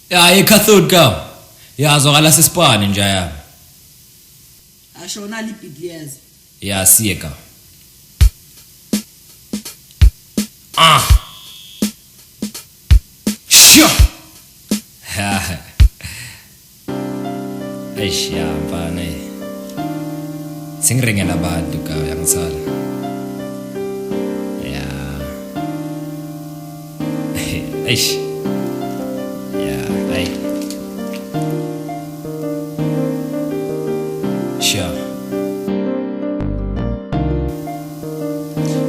Ya eCathode ka. Yazwakala sisipane nje yami. Ashona lipidliyeza. Ya siye ka. Sure. Ha. Eish ya mfana. Singringela abantu ka yangisala. Ya. Eish. Ya, hey. Sure.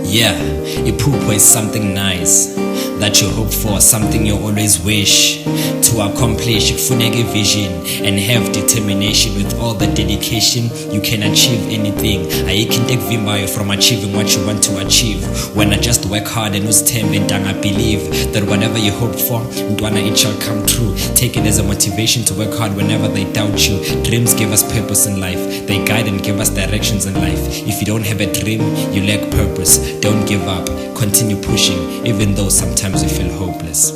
Yeah, Iphupho is something nice that you hope for, something you always wish to accomplish. Kufuneka vision and have determination. With all the dedication, you can achieve anything. Ayikho into ekuvimbayo from achieving what you want to achieve. When I just work hard and uzithembe and I believe that whatever you hope for, mntwana, it shall come true. Take it as a motivation to work hard whenever they doubt you. Dreams give us purpose in life. They guide and give us directions in life. If you don't have a dream, you lack purpose. Don't give up. Continue pushing, even though sometimes you feel hopeless.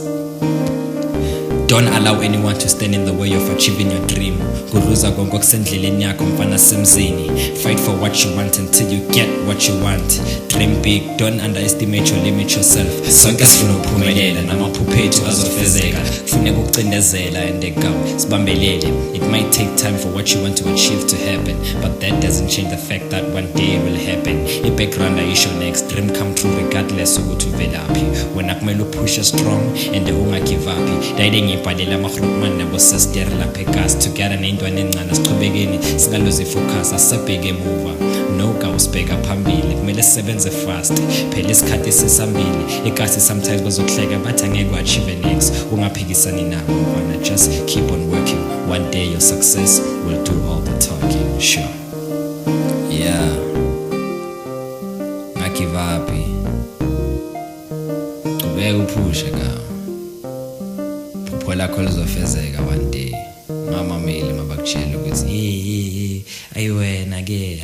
Don't allow anyone to stand in the way of achieving your dream. Kuruza konke okusendleleni yakho mfana semzini. Fight for what you want until you get what you want. Dream big, don't underestimate or limit yourself. Sonke sifuna ukuphumelela namaphupho ethu azofezeka. Kufuneka ukucindezela and egawu sibambelele. It might take time for what you want to achieve to happen, but that doesn't change the fact that one day it will happen. I-background ayisho next, dream come true regardless ukuthi uvelaphi. Wena kumele upushe strong and ungagive up. Ibhalela amaGroupman nabo sister lapha egas together nentwana encane siqhubekeni singaluzi focus asebheke emuva no ka usibheka phambili kumele sisebenze fast phela isikhathi sesambili egas sometimes bazokuhleka bathi angeke achieve next ungaphikisani nabo mfana just keep on working. One day your success will do all the talking. Sure. Yeah, give up. Qhubeka upushe ka lakho lizofezeka one day. Mama mele mabakutshela ukuthi ayiwena ke